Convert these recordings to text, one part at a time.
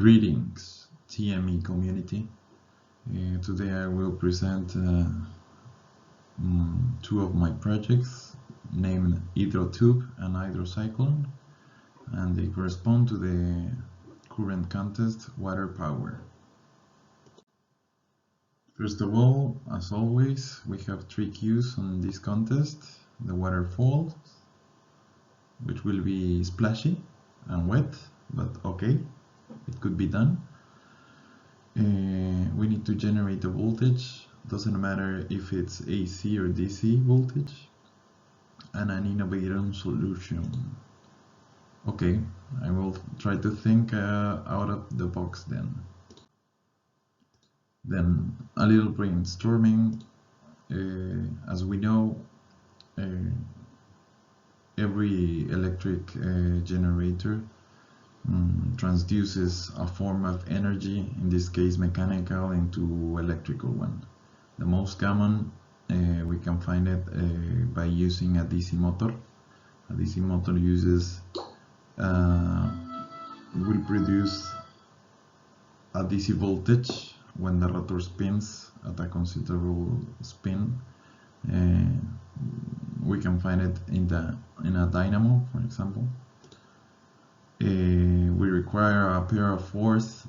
Greetings, TME community. Today I will present two of my projects named droTube and Cyclone, and they correspond to the current contest Water Power. First of all, as always, we have three cues on this contest: the waterfalls, which will be splashy and wet, but okay, it could be done. We need to generate a voltage, doesn't matter if it's AC or DC voltage, and an innovative solution. Okay, I will try to think out of the box then. Then a little brainstorming. As we know, every electric generator transduces a form of energy, in this case mechanical, into electrical one. The most common, we can find it by using a DC motor. A DC motor will produce a DC voltage when the rotor spins at a considerable spin. We can find it in a dynamo, for example. We require a pair of force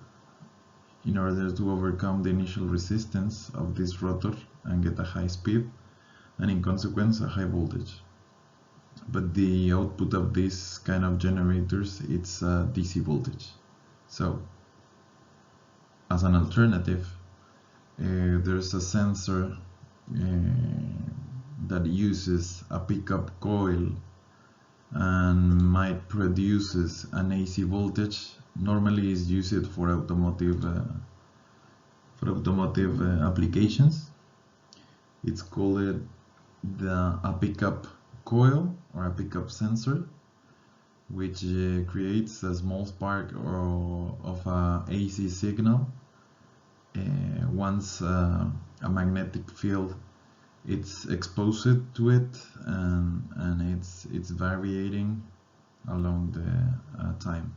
in order to overcome the initial resistance of this rotor and get a high speed, and in consequence a high voltage. But the output of this kind of generators, it's DC voltage. So as an alternative, there's a sensor that uses a pickup coil and might produces an AC voltage. Normally is used for automotive applications. It's called a pickup coil or a pickup sensor, which creates a small spark of a AC signal. Once a magnetic field it's exposed to it, and it's varying along the time.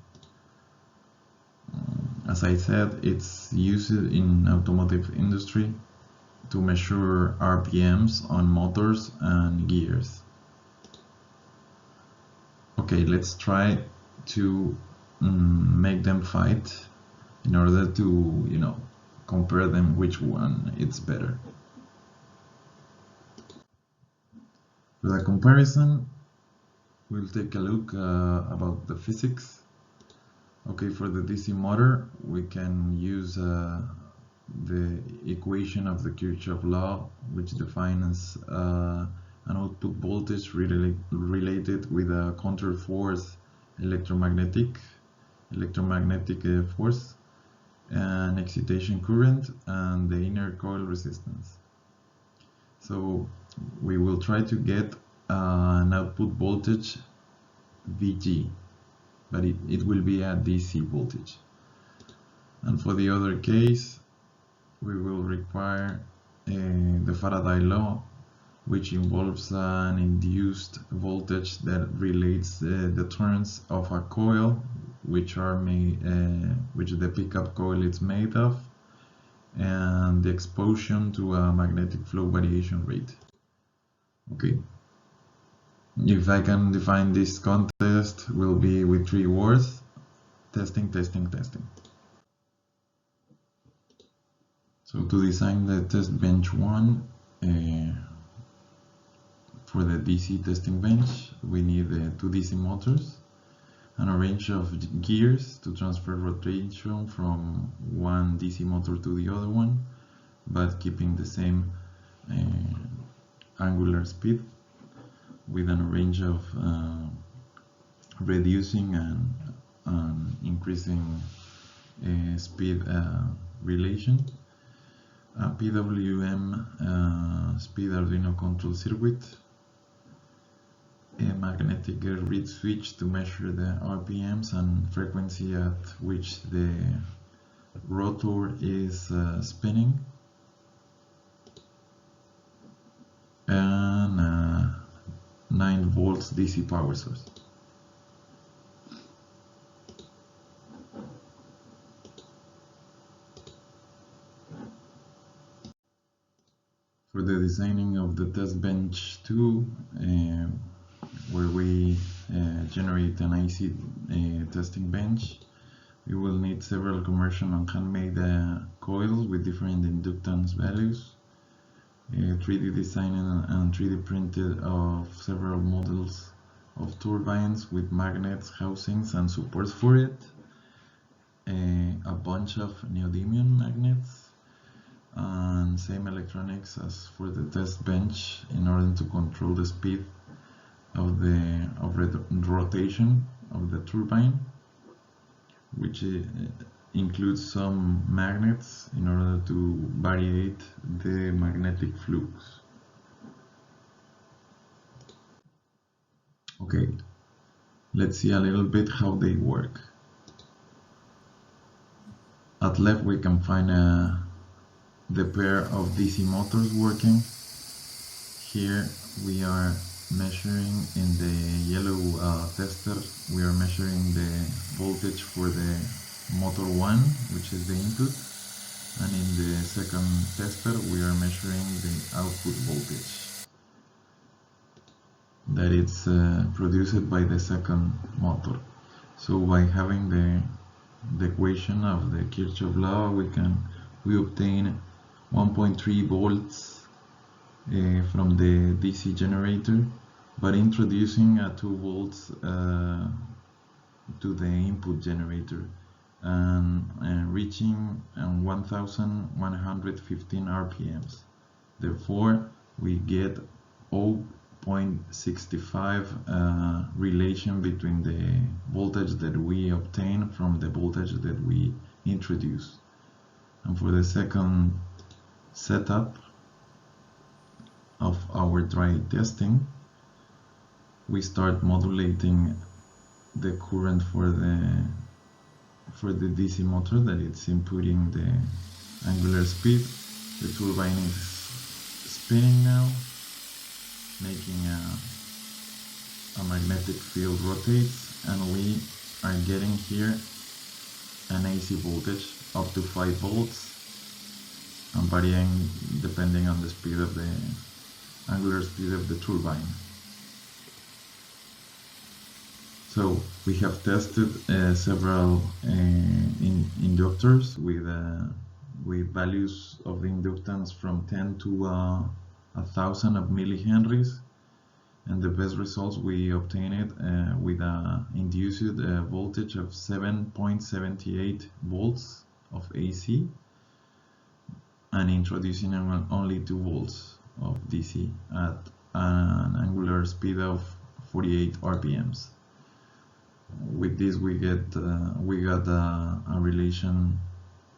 As I said, it's used in automotive industry to measure RPMs on motors and gears. Okay, let's try to make them fight in order to, compare them which one it's better. For the comparison, we'll take a look about the physics. Okay, for the DC motor, we can use the equation of the Kirchhoff law, which defines an output voltage related with a counter force, electromagnetic force, and excitation current, and the inner coil resistance. So we will try to get an output voltage Vg, but it will be a DC voltage. And for the other case, we will require the Faraday law, which involves an induced voltage that relates the turns of a coil, which the pickup coil is made of, and the exposure to a magnetic flow variation rate. Okay, if I can define this contest, will be with three words: testing, testing, testing. So to design the test bench 1, for the DC testing bench, we need two DC motors and a range of gears to transfer rotation from one DC motor to the other one, but keeping the same angular speed, with a range of reducing and increasing speed relation. A PWM speed Arduino control circuit, a magnetic reed switch to measure the RPMs and frequency at which the rotor is spinning, and 9 volts DC power source. For the designing of the test bench 2, where we generate an AC testing bench, we will need several commercial and handmade coils with different inductance values, 3D design and 3D printed of several models of turbines with magnets, housings and supports for it, a bunch of neodymium magnets, and same electronics as for the test bench in order to control the speed of the rotation of the turbine, which includes some magnets in order to variate the magnetic flux. Okay, let's see a little bit how they work. At left we can find the pair of DC motors working. Here we are measuring in the yellow tester, we are measuring the voltage for the motor 1, which is the input, and in the second tester we are measuring the output voltage that it's produced by the second motor. So by having the equation of the Kirchhoff law, we obtain 1.3 volts from the DC generator, but introducing 2 volts to the input generator and reaching 1115 RPMs. Therefore, we get 0.65 relation between the voltage that we obtain from the voltage that we introduce. And for the second setup of our dry testing, we start modulating the current for the DC motor that it's inputting the angular speed. The turbine is spinning now, making a magnetic field rotates, and we are getting here an AC voltage up to 5 volts and varying depending on the speed of the angular speed of the turbine. So we have tested several inductors with values of the inductance from 10 to 1000 of millihenries, and the best results we obtained with an induced voltage of 7.78 volts of AC and introducing only 2 volts of DC at an angular speed of 48 RPMs. With this we got a relation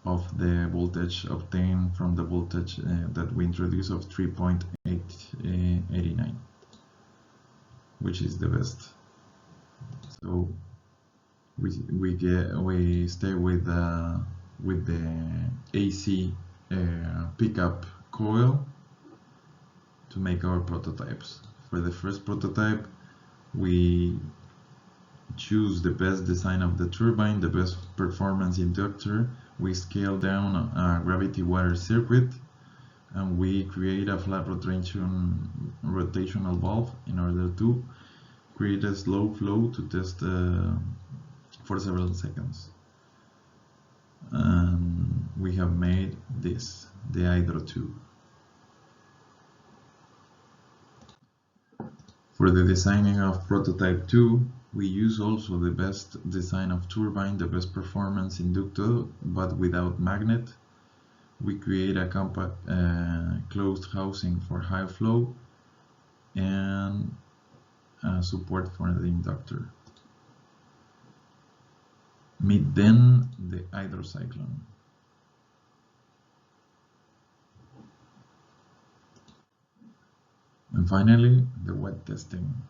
of the voltage obtained from the voltage that we introduced of 3.89, which is the best. So we stay with the AC pickup coil to make our prototypes. For the first prototype, we choose the best design of the turbine, the best performance inductor. We scale down a gravity water circuit, and we create a flat rotational valve in order to create a slow flow to test for several seconds. And we have made this, the droTube. For the designing of prototype 2, we use also the best design of turbine, the best performance inductor, but without magnet. We create a compact closed housing for high flow and support for the inductor. Meet then the Cyclone. And finally, the wet testing.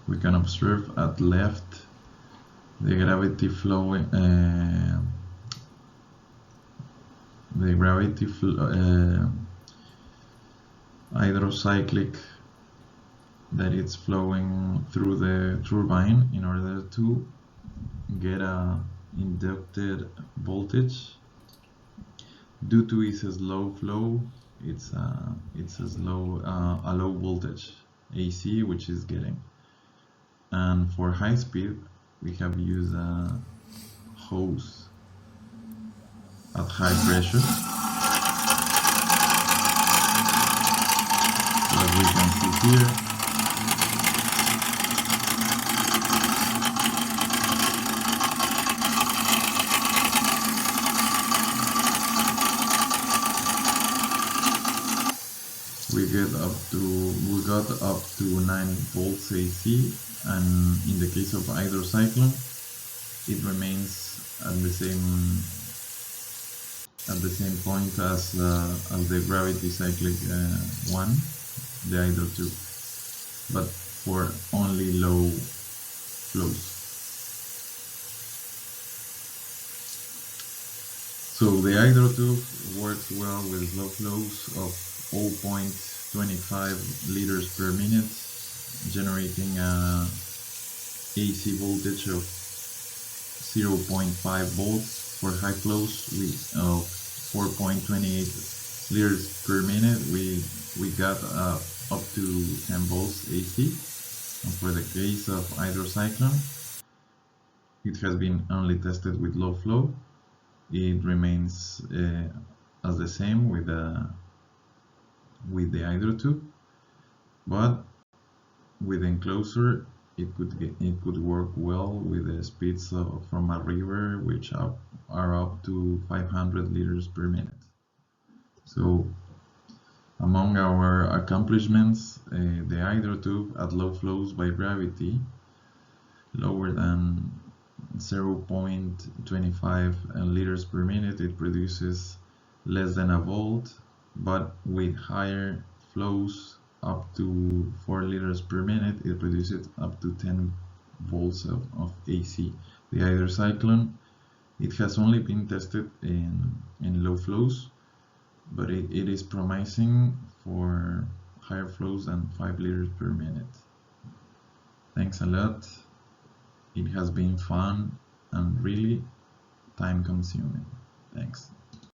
We can observe at left the gravity flowing, hydrocyclic that it's flowing through the turbine in order to get a inducted voltage. Due to its slow flow, it's a low voltage AC which is getting. And for high speed, we have used a hose at high pressure. So as we can see here, we got up to 9 volts AC, and in the case of either Cyclone, it remains at the same point as the gravity cyclic one, the either two, but for only low flows. So the either tube works well with low flows of 0.25 liters per minute, generating a AC voltage of 0.5 volts. For high flows of 4.28 liters per minute, we got up to 10 volts AC. And for the case of either Cyclone, it has been only tested with low flow. It remains as the same with the either tube, but with enclosure it could work well with the speeds from a river, which are up to 500 liters per minute. So among our accomplishments, the either tube at low flows by gravity, lower than 0.25 liters per minute, it produces less than a volt, but with higher flows up to 4 liters per minute, it produces up to 10 volts of AC. The either Cyclone, it has only been tested in low flows, but it is promising for higher flows than 5 liters per minute. Thanks a lot. It has been fun and really time consuming. Thanks.